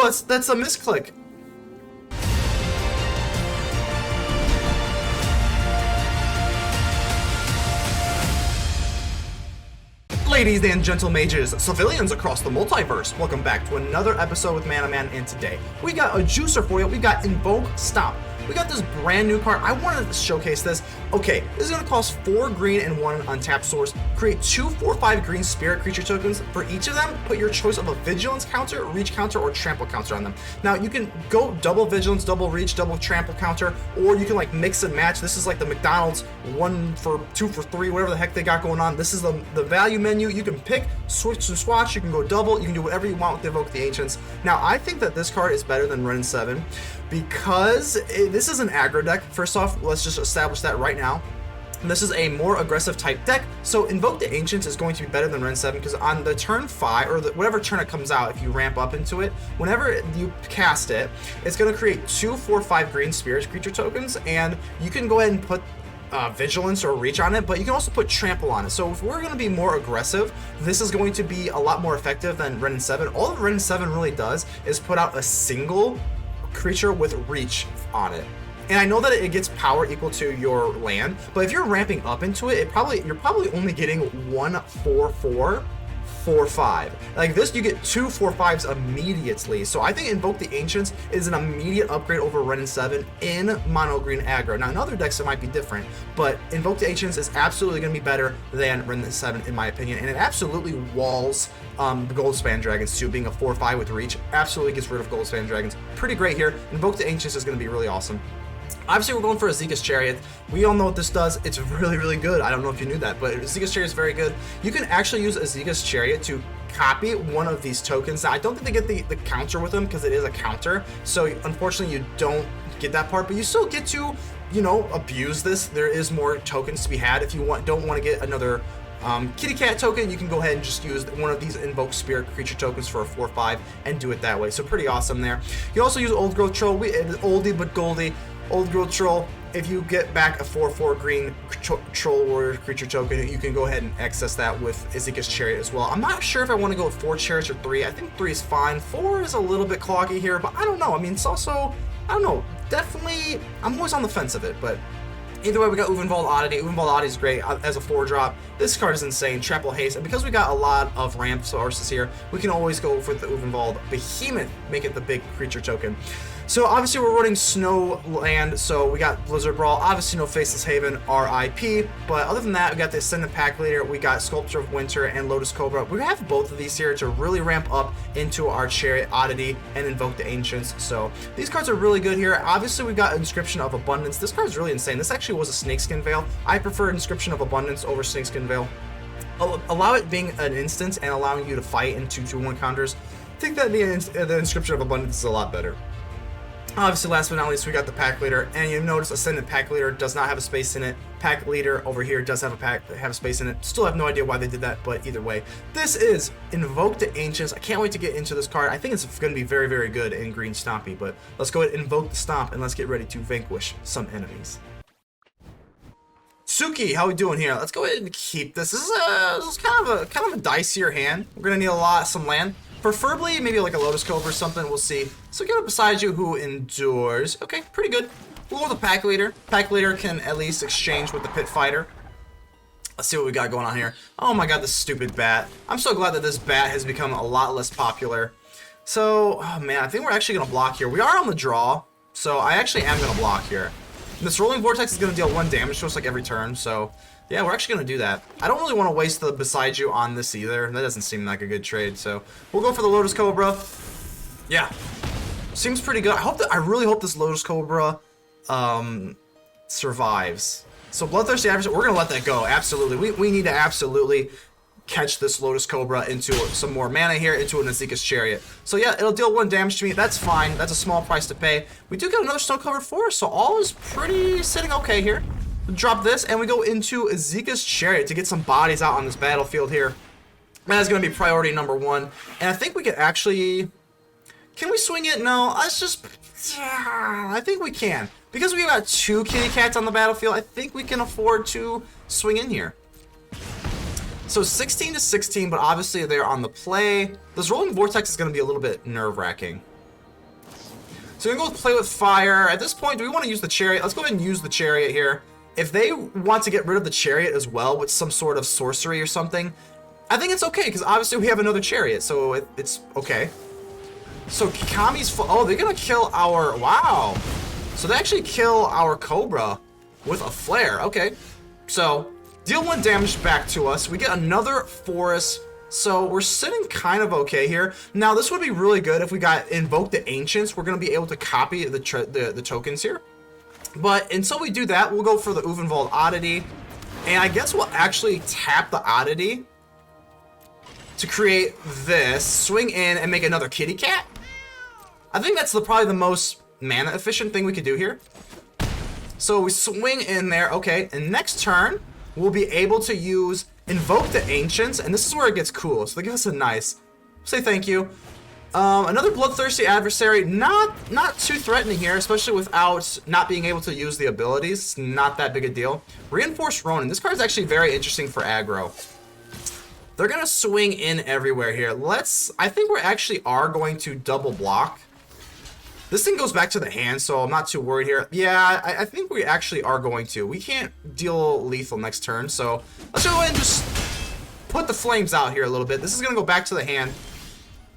that's a misclick. Ladies and gentle mages, civilians across the multiverse, welcome back to another episode with ManaMan, and today we got a juicer for you. We got Invoke STOMP. We got this brand new card. I wanted to showcase this. Okay, this is going to cost 4 green and 1 untapped source. Create 2 4/5 green spirit creature tokens. For each of them, put your choice of a vigilance counter, reach counter, or trample counter on them. Now, you can go double vigilance, double reach, double trample counter, or you can like mix and match. This is like the McDonald's 1 for 2 for 3, whatever the heck they got going on. This is the value menu. You can pick, switch and swatch. You can go double. You can do whatever you want with the Invoke the Ancients. Now, I think that this card is better than Ren 7 because this is an aggro deck. First off, let's just establish that right now. This is a more aggressive type deck, so Invoke the Ancients is going to be better than Ren 7 because on the turn 5, or whatever turn it comes out, if you ramp up into it, whenever you cast it, it's going to create 2 4/5 green spirit creature tokens, and you can go ahead and put vigilance or reach on it, but you can also put trample on it. So if we're going to be more aggressive, this is going to be a lot more effective than Ren 7. All that Ren 7 really does is put out a single creature with reach on it. And I know that it gets power equal to your land, but if you're ramping up into it, you're probably only getting 1 4/4 4/5. Like this, you get 2 4/5s immediately. So I think Invoke the Ancients is an immediate upgrade over Ren 7 in mono green aggro. Now in other decks it might be different, but Invoke the Ancients is absolutely going to be better than Ren 7 in my opinion, and it absolutely walls the Goldspan Dragons too. Being a 4/5 with reach absolutely gets rid of Goldspan Dragons. Pretty great here. Invoke the Ancients is going to be really awesome. Obviously, we're going for Esika's Chariot. We all know what this does. It's really, really good. I don't know if you knew that, but Esika's Chariot is very good. You can actually use Esika's Chariot to copy one of these tokens. Now, I don't think they get the counter with them because it is a counter. So, unfortunately, you don't get that part, but you still get to, you know, abuse this. There is more tokens to be had. If you don't want to get another kitty cat token, you can go ahead and just use one of these Invoke Spirit creature tokens for a 4/5 and do it that way. So, pretty awesome there. You can also use Old Growth Troll. Oldie but goldie. Old Growth Troll, if you get back a 4/4 green Troll Warrior creature token, you can go ahead and access that with Esika's Chariot as well. I'm not sure if I want to go with 4 Chariots or 3. I think 3 is fine. 4 is a little bit cloggy here, but I don't know. I mean, it's also, I don't know. Definitely, I'm always on the fence of it, but either way, we got Ulvenwald Oddity. Ulvenwald Oddity is great as a 4-drop. This card is insane. Trample Haste. And because we got a lot of ramp sources here, we can always go for the Ulvenwald Behemoth, make it the big creature token. So obviously we're running Snow Land, so we got Blizzard Brawl, obviously no Faceless Haven, RIP, but other than that, we got the Ascendant Packleader, we got Sculptor of Winter, and Lotus Cobra. We have both of these here to really ramp up into our Chariot, Oddity, and Invoke the Ancients, so these cards are really good here. Obviously we got Inscription of Abundance. This card is really insane. This actually was a Snakeskin Veil. I prefer Inscription of Abundance over Snakeskin Veil. Allow it being an instance and allowing you to fight into 2/1 counters. I think that the Inscription of Abundance is a lot better. Obviously, last but not least, we got the Packleader, and you notice Ascendant Packleader does not have a space in it. Packleader over here does have a space in it. Still have no idea why they did that, but either way, this is Invoke the Ancients. I can't wait to get into this card. I think it's going to be very, very good in Green Stompy, but let's go ahead and Invoke the Stomp, and let's get ready to vanquish some enemies. Suki, how we doing here? Let's go ahead and keep this. This is kind of a dicier hand. We're gonna need some land. Preferably maybe like a Lotus Cobra or something, we'll see. So get a Boseiju who endures. Okay, pretty good. We'll go with the Packleader. Packleader can at least exchange with the Pit Fighter. Let's see what we got going on here. Oh my god, this stupid bat. I'm so glad that this bat has become a lot less popular. So, oh man, I think we're actually gonna block here. We are on the draw, so I actually am gonna block here. This Rolling Vortex is gonna deal 1 damage to us like every turn, so yeah, we're actually going to do that. I don't really want to waste the Boseiju on this either. That doesn't seem like a good trade, so we'll go for the Lotus Cobra. Yeah, seems pretty good. I really hope this Lotus Cobra survives. So Bloodthirsty Adversary, we're going to let that go. Absolutely, we need to absolutely catch this Lotus Cobra into some more mana here, into an Esika's Chariot. So yeah, it'll deal 1 damage to me. That's fine. That's a small price to pay. We do get another snow-covered forest, so all is pretty sitting okay here. Drop this, and we go into Esika's Chariot to get some bodies out on this battlefield here. That is going to be priority number 1. And I think we could actually... Can we swing it? No, let's just... I think we can. Because we got 2 kitty cats on the battlefield, I think we can afford to swing in here. So 16 to 16, but obviously they're on the play. This Rolling Vortex is going to be a little bit nerve-wracking. So we're going to go play with fire. At this point, do we want to use the Chariot? Let's go ahead and use the Chariot here. If they want to get rid of the Chariot as well with some sort of sorcery or something, I think it's okay, because obviously we have another Chariot, so it's okay. So Kami's oh, they're going to kill our, wow. So they actually kill our Cobra with a flare. Okay, so deal 1 damage back to us. We get another forest. So we're sitting kind of okay here. Now this would be really good if we got Invoke the Ancients. We're going to be able to copy the tokens here. But until we do that, we'll go for the Ulvenwald Oddity. And I guess we'll actually tap the Oddity to create this, swing in, and make another kitty cat. I think that's probably the most mana efficient thing we could do here. So we swing in there, okay, and next turn, we'll be able to use Invoke the Ancients, and this is where it gets cool. So they give us a nice, say thank you. Another bloodthirsty adversary, not too threatening here, especially without not being able to use the abilities. It's not that big a deal. Reinforced Ronin, this card is actually very interesting for aggro. They're gonna swing in everywhere here. I think we actually are going to double block. This thing goes back to the hand, so I'm not too worried here. Yeah, I think we actually are going to. We can't deal lethal next turn, so let's go ahead and just put the flames out here a little bit. This is going to go back to the hand.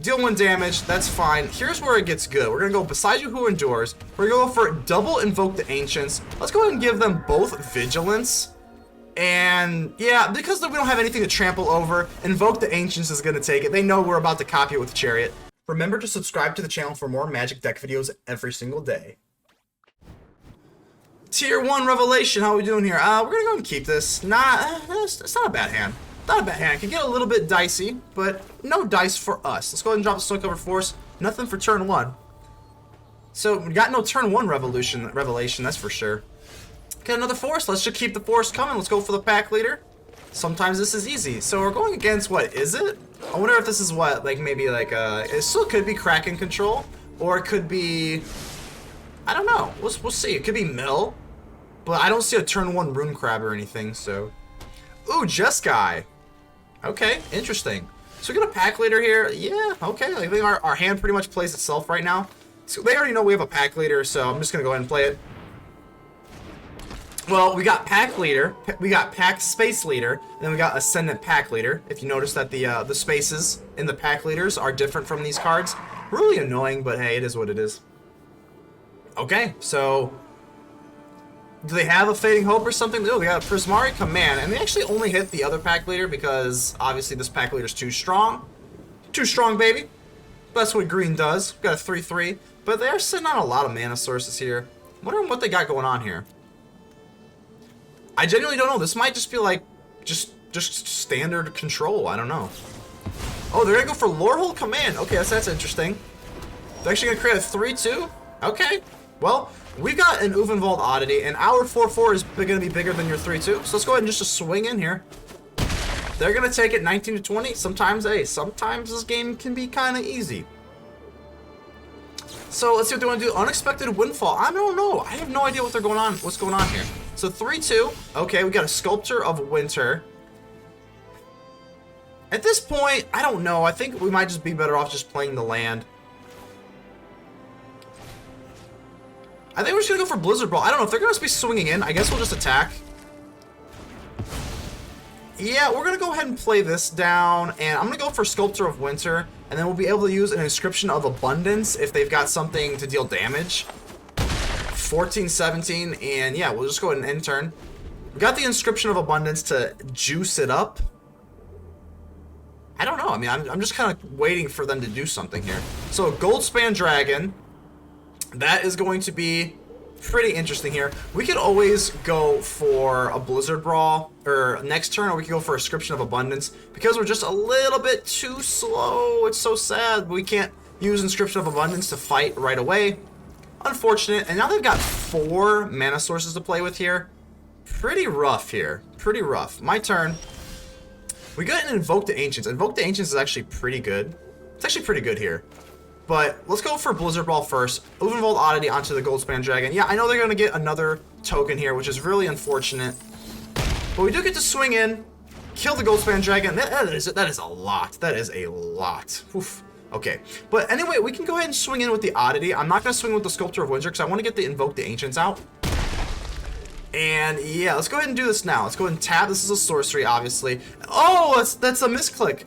Deal 1 damage, that's fine. Here's where it gets good. We're going to go Boseiju who endures. We're going to go for double Invoke the Ancients. Let's go ahead and give them both Vigilance. And yeah, because we don't have anything to trample over, Invoke the Ancients is going to take it. They know we're about to copy it with the Chariot. Remember to subscribe to the channel for more Magic deck videos every single day. Tier 1 Revelation, how are we doing here? We're going to go and keep this. It's not a bad hand. Not a bad hand. It can get a little bit dicey, but no dice for us. Let's go ahead and drop the Snow Cover Force. Nothing for turn 1. So we got no turn 1 Revelation, that's for sure. Got another Force. Let's just keep the Force coming. Let's go for the Pack Leader. Sometimes this is easy. So we're going against, what is it? I wonder if this is what, like maybe like it still could be Kraken Control, or it could be, I don't know. We'll see. It could be Mill, but I don't see a turn 1 Rune Crab or anything. So, ooh, Jeskai. Okay, interesting. So we got a Pack Leader here. Yeah, okay. I think our hand pretty much plays itself right now. So they already know we have a Pack Leader, so I'm just gonna go ahead and play it. Well, we got Pack Leader, we got Pack Space Leader, and then we got Ascendant Packleader. If you notice that the spaces in the Pack Leaders are different from these cards. Really annoying, but hey, it is what it is. Okay, so do they have a Fading Hope or something? Oh, they got a Prismari Command, and they actually only hit the other Pack Leader because obviously this Pack Leader is too strong. Too strong, baby. That's what green does. We've got a 3/3, but they are sitting on a lot of mana sources here. Wondering what they got going on here. I genuinely don't know. This might just be like just standard control. I don't know. Oh, they're gonna go for Lorehold Command. Okay, that's interesting. They're actually gonna create a 3/2. Okay. Well, we got an Ulvenwald Oddity, and our 4/4 is gonna be bigger than your 3/2. So let's go ahead and just swing in here. They're gonna take it 19 to 20. Sometimes, hey, sometimes this game can be kind of easy. So let's see what they want to do. Unexpected Windfall. I don't know. I have no idea what's going on here. So 3/2. Okay, we got a Sculptor of Winter. At this point, I don't know. I think we might just be better off just playing the land. I think we're just gonna go for Blizzard Brawl. I don't know if they're gonna be swinging in. I guess we'll just attack. Yeah, we're gonna go ahead and play this down, and I'm gonna go for Sculptor of Winter, and then we'll be able to use an Inscription of Abundance if they've got something to deal damage. 14, 17, and yeah, we'll just go ahead and end turn. We got the Inscription of Abundance to juice it up. I don't know. I mean, I'm just kind of waiting for them to do something here. So a Goldspan Dragon, that is going to be pretty interesting here. We could always go for a Blizzard Brawl or next turn, or we could go for Inscription of Abundance because we're just a little bit too slow. It's so sad we can't use Inscription of Abundance to fight right away. Unfortunate. And now they've got 4 mana sources to play with here. Pretty rough here. Pretty rough. My turn. We got an Invoke the Ancients. Invoke the Ancients is actually pretty good. It's actually pretty good here. But let's go for Blizzard Brawl first. Ulvenwald Oddity onto the Goldspan Dragon. Yeah, I know they're going to get another token here, which is really unfortunate. But we do get to swing in, kill the Goldspan Dragon. That is a lot. That is a lot. Oof. Okay, but anyway, we can go ahead and swing in with the Oddity. I'm not going to swing with the Sculptor of Winter because I want to get the Invoke the Ancients out. And yeah, let's go ahead and do this now. Let's go ahead and tap. This is a sorcery, obviously. Oh, that's a misclick.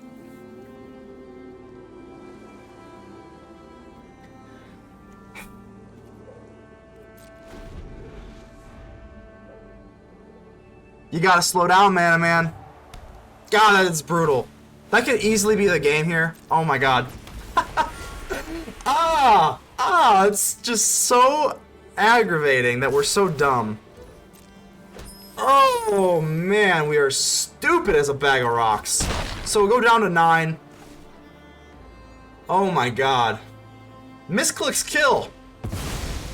You gotta slow down, man. God, that is brutal. That could easily be the game here. Oh my god. It's just so aggravating that we're so dumb. Oh man, we are stupid as a bag of rocks. So we'll go down to 9. Oh my god. Misclicks kill.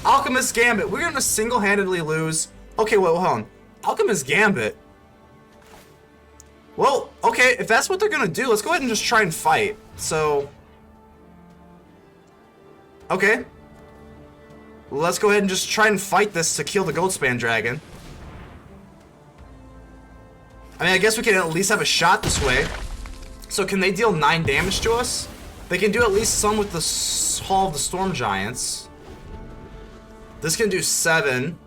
Alchemist Gambit. We're gonna single-handedly lose. Okay, wait, hold on. Alchemist Gambit. Well, okay, if that's what they're gonna do, let's go ahead and just try and fight. So, okay. Let's go ahead and just try and fight this to kill the Goldspan Dragon. I mean, I guess we can at least have a shot this way. So can they deal 9 damage to us? They can do at least some with the Hall of the Storm Giants. This can do 7.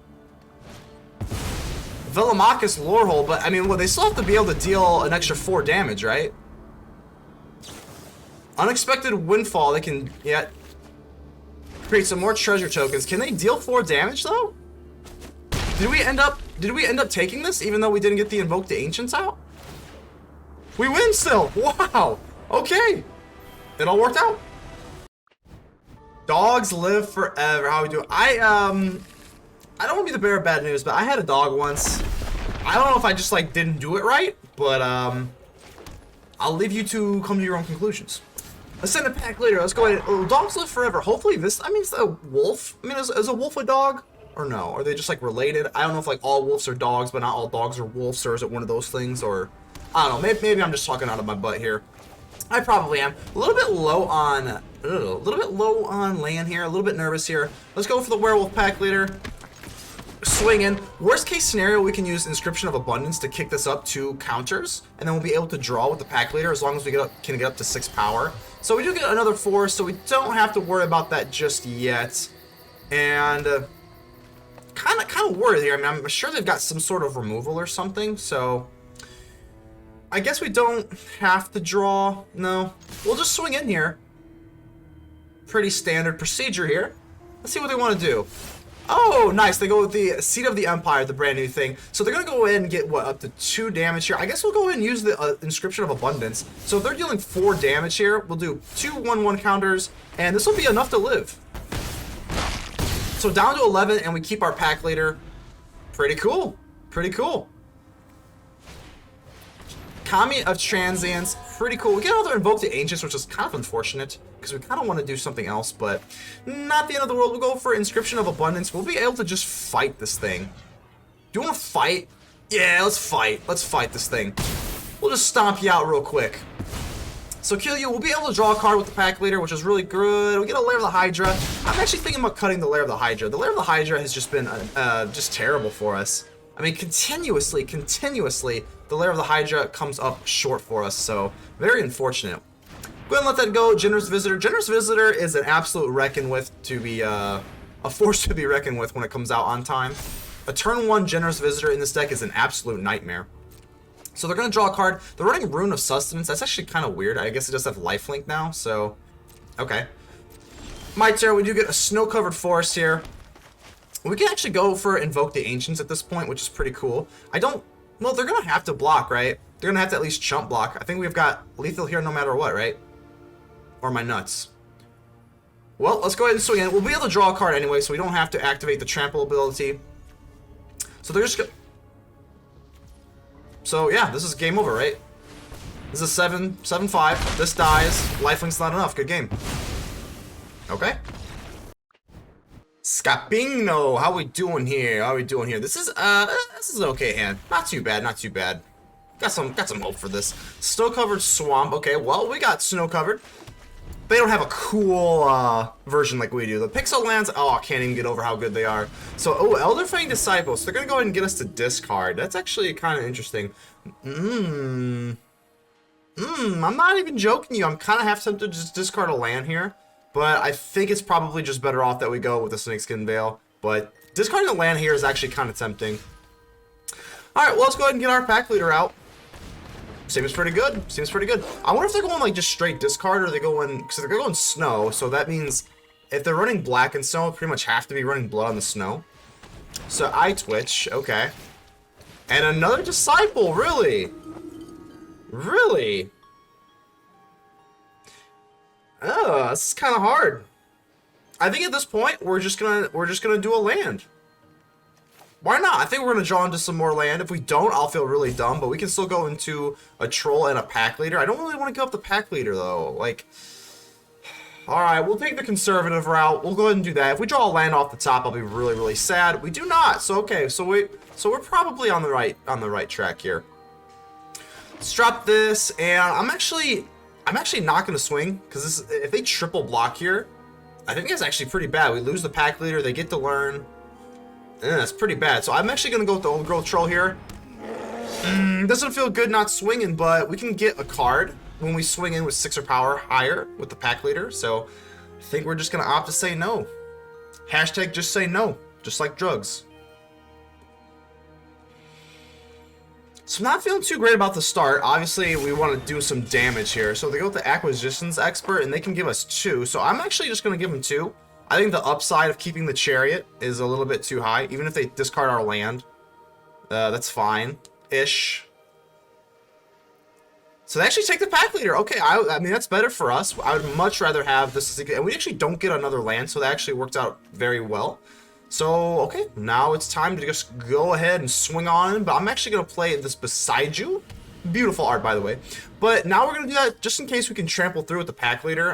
Velomachus Lorehole, but I mean, well, they still have to be able to deal an extra 4 damage, right? Unexpected Windfall, they can, yeah, create some more treasure tokens. Can they deal 4 damage though? Did we end up taking this even though we didn't get the Invoke the Ancients out? We win still. Wow. Okay. It all worked out. Dogs live forever. How we do? I don't want to be the bearer of bad news, but I had a dog once. I don't know if I just like didn't do it right, but I'll leave you to come to your own conclusions. Ascendant Packleader. Let's go ahead. Oh, dogs live forever. Hopefully this. I mean, it's a wolf. I mean, is a wolf a dog or no? Are they just like related? I don't know if like all wolves are dogs, but not all dogs are wolves, or is it one of those things? Or I don't know. Maybe I'm just talking out of my butt here. I probably am. A little bit low on land here. A little bit nervous here. Let's go for the Werewolf Packleader. Swing in. Worst case scenario, we can use Inscription of Abundance to kick this up 2 counters, and then we'll be able to draw with the Packleader as long as we can get up to 6 power. So we do get another 4, so we don't have to worry about that just yet. And kind of worried here. I mean, I'm sure they've got some sort of removal or something, so I guess we don't have to draw. No, we'll just swing in here. Pretty standard procedure here. Let's see what they want to do. Oh, nice. They go with the Seat of the Empire, the brand new thing. So they're going to go in and get, what, up to 2 damage here. I guess we'll go ahead and use the Inscription of Abundance. So if they're dealing 4 damage here, we'll do 2 1/1 counters, and this will be enough to live. So down to 11, and we keep our Packleader. Pretty cool. Pretty cool. Kami of Transience. Pretty cool. We get another Invoke the Ancients, which is kind of unfortunate, because we kind of want to do something else, but not the end of the world. We'll go for Inscription of Abundance. We'll be able to just fight this thing. Do you want to fight? Yeah, let's fight. Let's fight this thing. We'll just stomp you out real quick. So kill you. We'll be able to draw a card with the Packleader, which is really good. We get a Lair of the Hydra. I'm actually thinking about cutting the Lair of the Hydra. The Lair of the Hydra has just been just terrible for us. I mean, continuously, the Lair of the Hydra comes up short for us, so very unfortunate. Go ahead and let that go. Generous Visitor. Generous Visitor is an absolute reckon with to be a force to be reckoned with when it comes out on time. A turn 1 Generous Visitor in this deck is an absolute nightmare. So they're going to draw a card. They're running Rune of Sustenance. That's actually kind of weird. I guess it does have lifelink now, so okay. My turn. We do get a snow-covered forest here. We can actually go for Invoke the Ancients at this point, which is pretty cool. Well, they're going to have to block, right? They're going to have to at least chump block. I think we've got lethal here no matter what, right? Or am I nuts? Well, let's go ahead and swing in. We'll be able to draw a card anyway, so we don't have to activate the trample ability. So they're just gonna... So yeah, this is game over, right? This is a 7-5. This dies. Lifelink's not enough. Good game. Okay. Scapino, how we doing here? How we doing here? This is an okay hand. Not too bad, not too bad. Got some hope for this. Snow-covered swamp. Okay, well, we got snow-covered. They don't have a cool version like we do. The Pixel Lands, oh, I can't even get over how good they are. So, oh, Elderfang Disciples. So they're going to go ahead and get us to discard. That's actually kind of interesting. I'm not even joking you. I'm kind of half tempted to just discard a land here. But I think it's probably just better off that we go with the Snakeskin Veil. But discarding a land here is actually kind of tempting. Alright, well, let's go ahead and get our pack leader out. Seems pretty good. Seems pretty good. I wonder if they're going like just straight discard or they going, because they're going snow. So that means if they're running black and snow, pretty much have to be running blood on the snow. So I twitch. Okay. And another disciple. Really? Really? Oh, this is kind of hard. I think at this point we're just gonna do a land. Why not? I think we're gonna draw into some more land. If we don't, I'll feel really dumb. But we can still go into a troll and a pack leader. I don't really want to give up the pack leader though. Like, all right, we'll take the conservative route. We'll go ahead and do that. If we draw a land off the top, I'll be really, really sad. We do not. So okay. So we're probably on the right track here. Let's drop this, and I'm actually not going to swing, because if they triple block here, I think that's actually pretty bad. We lose the pack leader, they get to learn. That's pretty bad. So I'm actually going to go with the old girl troll here. Doesn't feel good not swinging, but we can get a card when we swing in with 6 or power higher with the pack leader. So I think we're just going to opt to say no. Hashtag just say no, just like drugs. So I'm not feeling too great about the start. Obviously, we want to do some damage here. So they go with the Acquisitions Expert, and they can give us 2. So I'm actually just going to give them 2. I think the upside of keeping the Chariot is a little bit too high. Even if they discard our land, that's fine-ish. So they actually take the pack leader. Okay, I mean, that's better for us. I would much rather have this. And we actually don't get another land, so that actually worked out very well. So, okay, now it's time to just go ahead and swing on, but I'm actually going to play this Boseiju. Beautiful art, by the way. But now we're going to do that just in case we can trample through with the pack leader.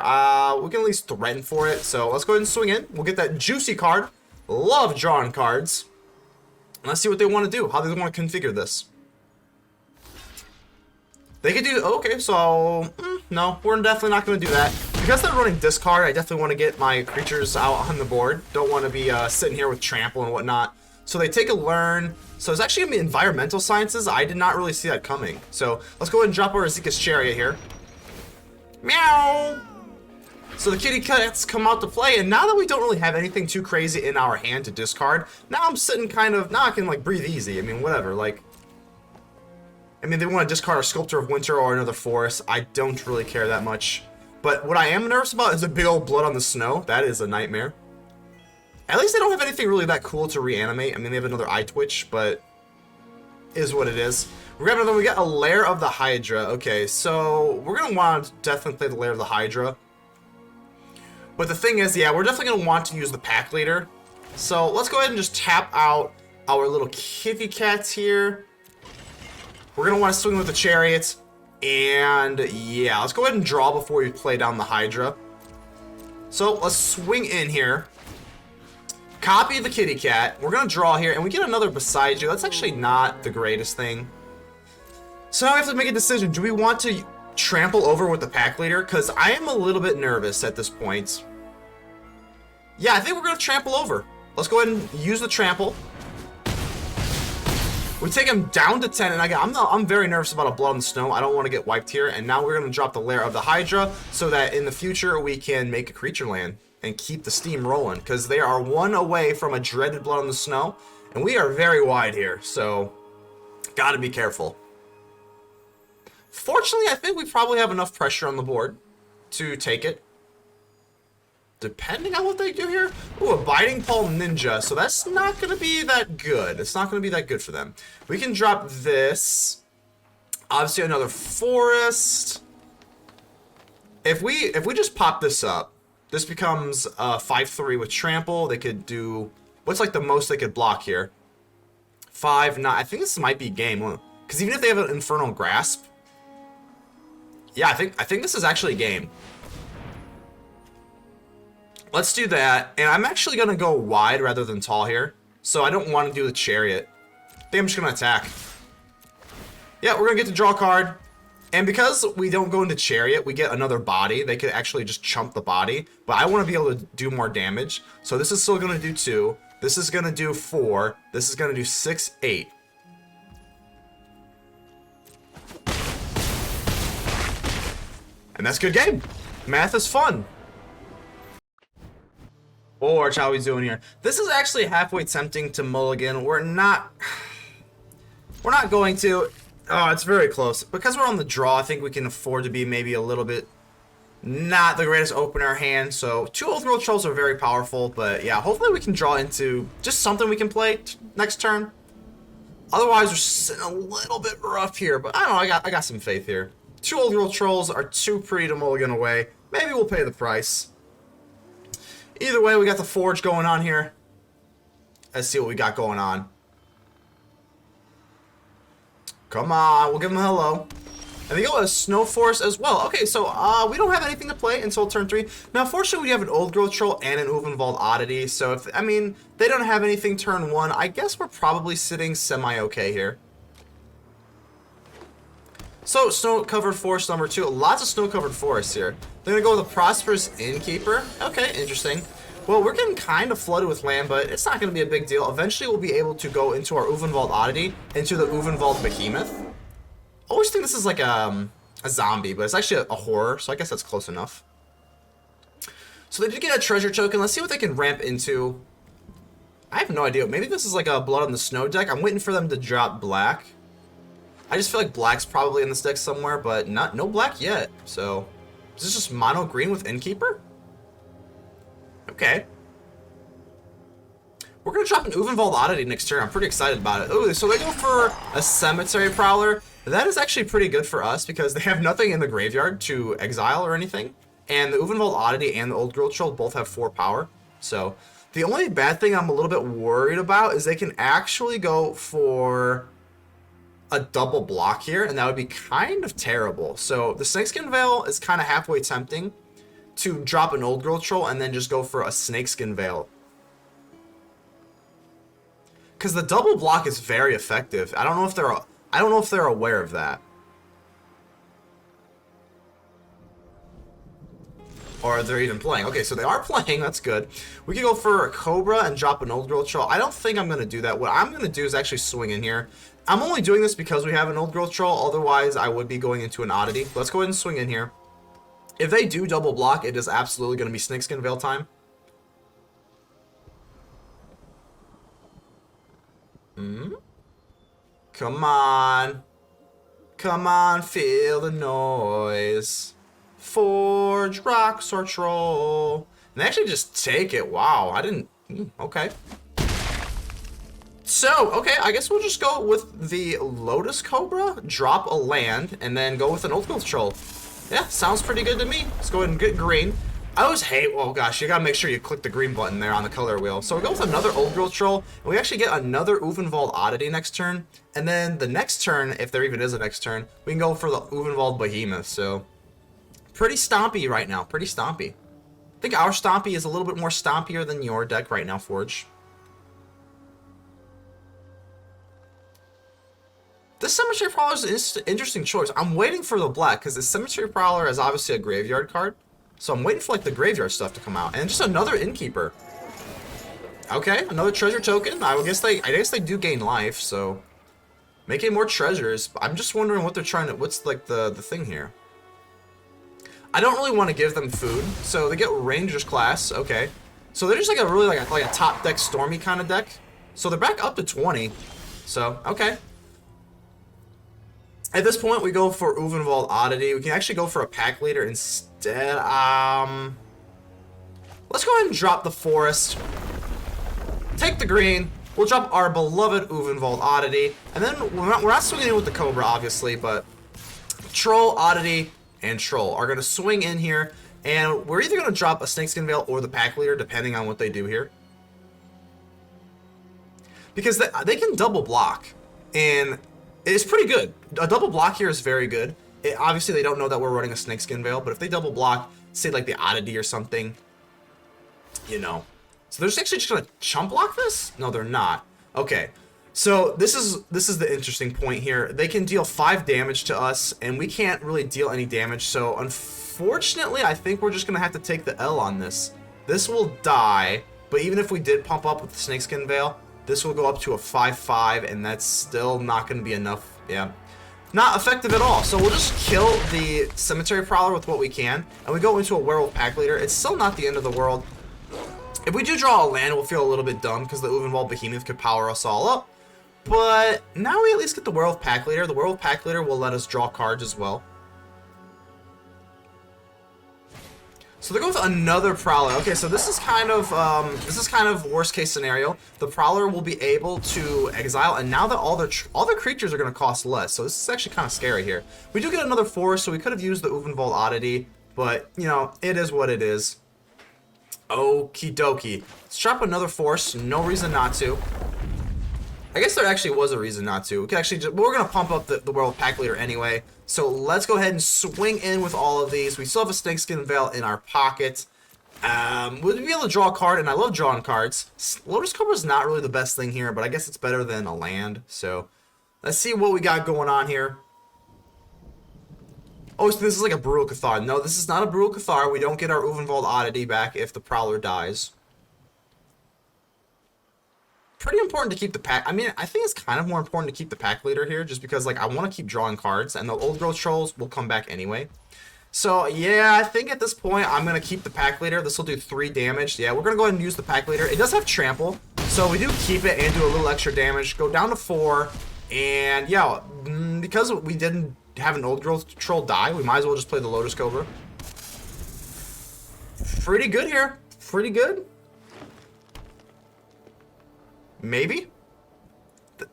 We can at least threaten for it, so let's go ahead and swing in. We'll get that juicy card. Love drawing cards. Let's see what they want to do, how they want to configure this. They could do, okay, so, no, we're definitely not going to do that. Because they're running discard, I definitely want to get my creatures out on the board. Don't want to be sitting here with trample and whatnot. So they take a learn. So it's actually going to be environmental sciences. I did not really see that coming. So let's go ahead and drop our Esika's Chariot here. Meow! So the kitty cats come out to play, and now that we don't really have anything too crazy in our hand to discard, now I'm sitting kind of, now I can like breathe easy. I mean, whatever, like, I mean, they want to discard a Sculptor of Winter or another Forest. I don't really care that much. But what I am nervous about is a big old blood on the snow. That is a nightmare. At least they don't have anything really that cool to reanimate. I mean, they have another eye twitch, but is what it is. We got a Lair of the Hydra. Okay, so we're going to want to definitely play the Lair of the Hydra. But the thing is, yeah, we're definitely going to want to use the pack leader. So let's go ahead and just tap out our little kitty cats here. We're going to want to swing with the Chariot. And yeah, let's go ahead and draw before we play down the Hydra. So let's swing in here. Copy the kitty cat. We're going to draw here, and we get another Boseiju. That's actually not the greatest thing. So now we have to make a decision. Do we want to trample over with the pack leader? Because I am a little bit nervous at this point. Yeah, I think we're going to trample over. Let's go ahead and use the trample. We take him down to 10, and I'm very nervous about a blood on the snow. I don't want to get wiped here, and now we're going to drop the Lair of the Hydra so that in the future we can make a creature land and keep the steam rolling, because they are 1 away from a dreaded blood on the snow, and we are very wide here, so gotta be careful. Fortunately, I think we probably have enough pressure on the board to take it. Depending on what they do here. Ooh, a Biting Paw Ninja. So that's not going to be that good. It's not going to be that good for them. We can drop this. Obviously, another Forest. If we just pop this up, this becomes 5/3 with Trample. They could do... What's like the most they could block here? 5/9. I think this might be game. Because even if they have an Infernal Grasp... Yeah, I think this is actually game. Let's do that, and I'm actually going to go wide rather than tall here, so I don't want to do the Chariot. I think I'm just going to attack. Yeah, we're going to get to draw a card, and because we don't go into Chariot, we get another body. They could actually just chump the body, but I want to be able to do more damage, so this is still going to do 2. This is going to do 4. This is going to do 6, 8. And that's a good game. Math is fun. Forge, how we doing here? This is actually halfway tempting to mulligan. We're not going to. Oh, it's very close. Because we're on the draw, I think we can afford to be maybe a little bit not the greatest opener hand. So 2 Ulvenwald Trolls are very powerful, but yeah, hopefully we can draw into just something we can play next turn. Otherwise, we're sitting a little bit rough here, but I don't know, I got some faith here. 2 Ulvenwald Trolls are too pretty to mulligan away. Maybe we'll pay the price. Either way, we got the Forge going on here. Let's see what we got going on. Come on, we'll give them a hello. And they go a Snow Forest as well. Okay, so we don't have anything to play until turn 3. Now, fortunately, we have an Old Growth Troll and an Ulvenwald Oddity. So, if I mean, they don't have anything turn 1. I guess we're probably sitting semi-okay here. So, Snow-Covered Forest number 2. Lots of Snow-Covered Forests here. They're going to go with a Prosperous Innkeeper. Okay, interesting. Well, we're getting kind of flooded with land, but it's not going to be a big deal. Eventually, we'll be able to go into our Ulvenwald Oddity, into the Ulvenwald Behemoth. I always think this is like a zombie, but it's actually a horror, so I guess that's close enough. So they did get a treasure token. Let's see what they can ramp into. I have no idea. Maybe this is like a Blood on the Snow deck. I'm waiting for them to drop black. I just feel like black's probably in this deck somewhere, but no black yet. So is this just mono green with Innkeeper? Okay. We're going to drop an Ulvenwald Oddity next turn. I'm pretty excited about it. Oh, so they go for a Cemetery Prowler. That is actually pretty good for us because they have nothing in the graveyard to exile or anything. And the Ulvenwald Oddity and the Old Growth Troll both have 4 power. So the only bad thing I'm a little bit worried about is they can actually go for a double block here, and that would be kind of terrible. So the Snakeskin Veil is kind of halfway tempting to drop an Old Growth Troll and then just go for a Snakeskin Veil. Because the double block is very effective. I don't know if they're aware of that. Or they're even playing. Okay, so they are playing. That's good. We can go for a Cobra and drop an Old Growth Troll. I don't think I'm going to do that. What I'm going to do is actually swing in here. I'm only doing this because we have an Old Growth Troll. Otherwise, I would be going into an Oddity. Let's go ahead and swing in here. If they do double block, it is absolutely going to be Snakeskin Veil time. Come on. Come on, feel the noise. Forge, Rocks, or Troll. And they actually just take it. Wow, I didn't... Okay. So, okay, I guess we'll just go with the Lotus Cobra, drop a land, and then go with an Old Growth Troll. Yeah, sounds pretty good to me. Let's go ahead and get green. I always hate, oh gosh, you gotta make sure you click the green button there on the color wheel. So we go with another Old Growth Troll, and we actually get another Ulvenwald Oddity next turn. And then the next turn, if there even is a next turn, we can go for the Ulvenwald Behemoth. So, pretty stompy right now, pretty stompy. I think our stompy is a little bit more stompier than your deck right now, Forge. This Cemetery Prowler is an interesting choice. I'm waiting for the black, because the Cemetery Prowler is obviously a graveyard card. So I'm waiting for like the graveyard stuff to come out. And just another Innkeeper. Okay, another treasure token. I guess they do gain life, so making more treasures. I'm just wondering what they're trying to, what's like the thing here. I don't really want to give them food, so they get Ranger's Class. Okay, so they're just like a really like a top deck Stormy kind of deck. So they're back up to 20. So okay. At this point, we go for Ulvenwald Oddity. We can actually go for a Packleader instead. Let's go ahead and drop the Forest. Take the green. We'll drop our beloved Ulvenwald Oddity. And then we're not swinging in with the Cobra, obviously, but Troll, Oddity, and Troll are going to swing in here. And we're either going to drop a Snakeskin Veil or the Packleader, depending on what they do here. Because they can double block. And it's pretty good. A double block here is very good. Obviously, they don't know that we're running a Snakeskin Veil, but if they double block, say like the Oddity or something, you know. So they're actually just gonna chump block this? No, they're not. Okay, so this is the interesting point here. They can deal 5 damage to us, and we can't really deal any damage. So unfortunately, I think we're just gonna have to take the L on this. This will die, but even if we did pump up with the Snakeskin Veil, this will go up to a 5/5, and that's still not going to be enough. Yeah, not effective at all. So we'll just kill the Cemetery Prowler with what we can, and we go into a Werewolf Packleader. It's still not the end of the world. If we do draw a land, we'll feel a little bit dumb because the Ulvenwald Behemoth could power us all up. But now we at least get the Werewolf Packleader. The Werewolf Packleader will let us draw cards as well. So they're going with another Prowler. Okay, so this is kind of worst case scenario. The Prowler will be able to exile, and now that all their creatures are going to cost less. So this is actually kind of scary here. We do get another forest, so we could have used the Ulvenwald Oddity, but you know, it is what it is. Okie dokie. Let's drop another force. No reason not to. I guess there actually was a reason not to. We could actually we're going to pump up the Werewolf Packleader anyway. So let's go ahead and swing in with all of these. We still have a Snakeskin Veil in our pocket. We'll be able to draw a card, and I love drawing cards. Lotus Cobra is not really the best thing here, but I guess it's better than a land. So let's see what we got going on here. Oh, so this is like a Brutal Cathar. No, this is not a Brutal Cathar. We don't get our Ulvenwald Oddity back if the Prowler dies. Pretty important to keep the pack. I mean, I think it's kind of more important to keep the pack leader here, just because like I want to keep drawing cards, and the old growth trolls will come back anyway. So yeah, I think at this point I'm gonna keep the pack leader. This will do 3 damage. Yeah, we're gonna go ahead and use the pack leader. It does have trample, so we do keep it and do a little extra damage. Go down to 4, and yeah, because we didn't have an old growth troll die, we might as well just play the Lotus Cobra. Pretty good here. Pretty good. Maybe?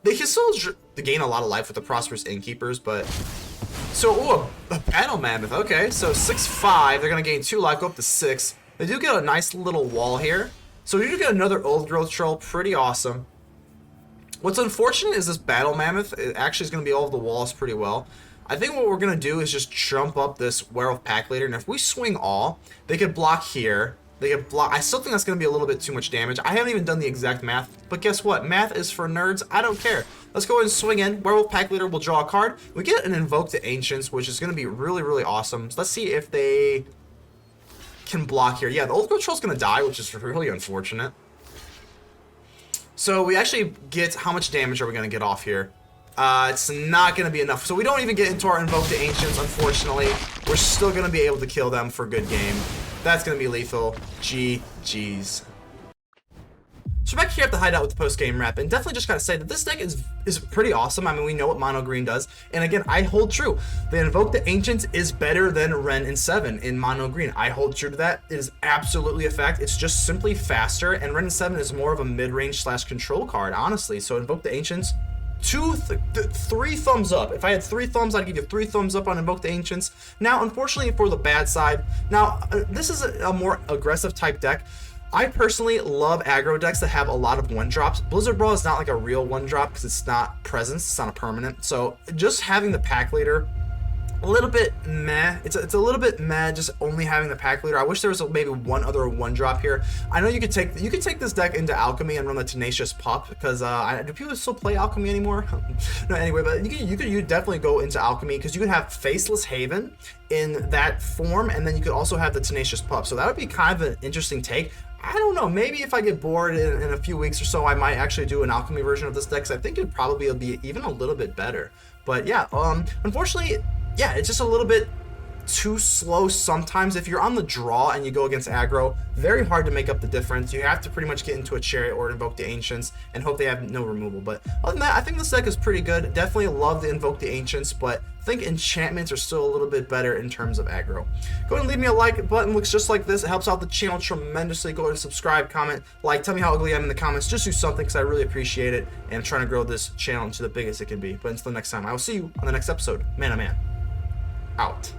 They can still gain a lot of life with the Prosperous Innkeepers, but... So, ooh, a Battle Mammoth. Okay, so 6/5. They're going to gain 2 life, go up to 6. They do get a nice little wall here. So we do get another Old Growth Troll. Pretty awesome. What's unfortunate is this Battle Mammoth. It actually is going to be all of the walls pretty well. I think what we're going to do is just jump up this Werewolf Packleader, and if we swing all, they could block here. They get block. I still think that's going to be a little bit too much damage. I haven't even done the exact math, but guess what? Math is for nerds. I don't care. Let's go ahead and swing in. Werewolf Packleader will draw a card. We get an Invoke the Ancients, which is going to be really, really awesome. So let's see if they can block here. Yeah, the Old Growth Troll's going to die, which is really unfortunate. So we actually get, how much damage are we going to get off here? It's not going to be enough. So we don't even get into our Invoke the Ancients, unfortunately. We're still going to be able to kill them for good game. That's going to be lethal. GG's. So we're back here at the Hideout with the post-game wrap, and definitely just got to say that this deck is pretty awesome. I mean, we know what mono green does, and again, I hold true. The Invoke the Ancients is better than Ren and 7 in mono green. I hold true to that. It is absolutely a fact. It's just simply faster, and Ren and 7 is more of a mid-range / control card, honestly. So Invoke the Ancients, 3 thumbs up. If I had 3 thumbs, I'd give you 3 thumbs up on Invoke the Ancients. Now, unfortunately, for the bad side, now this is a more aggressive type deck. I personally love aggro decks that have a lot of 1-drops. Blizzard Brawl is not like a real 1-drop because it's not presence, it's not a permanent. So just having the pack leader, a little bit meh. It's a little bit meh just only having the pack leader. I wish there was maybe one other 1-drop here. I know you could take this deck into Alchemy and run the Tenacious Pup, because do people still play Alchemy anymore? No, anyway, but you could definitely go into Alchemy, because you could have Faceless Haven in that form, and then you could also have the Tenacious Pup. So that would be kind of an interesting take. I don't know, maybe if I get bored in a few weeks or so, I might actually do an Alchemy version of this deck, because I think it'd probably be even a little bit better. But yeah, unfortunately, yeah, it's just a little bit too slow sometimes. If you're on the draw and you go against aggro, very hard to make up the difference. You have to pretty much get into a Chariot or Invoke the Ancients and hope they have no removal. But other than that, I think this deck is pretty good. Definitely love the Invoke the Ancients, but I think enchantments are still a little bit better in terms of aggro. Go ahead and leave me a like. Button looks just like this. It helps out the channel tremendously. Go ahead and subscribe, comment, like, tell me how ugly I am in the comments. Just do something, because I really appreciate it, and I'm trying to grow this channel into the biggest it can be. But until next time, I will see you on the next episode. ManaMan out.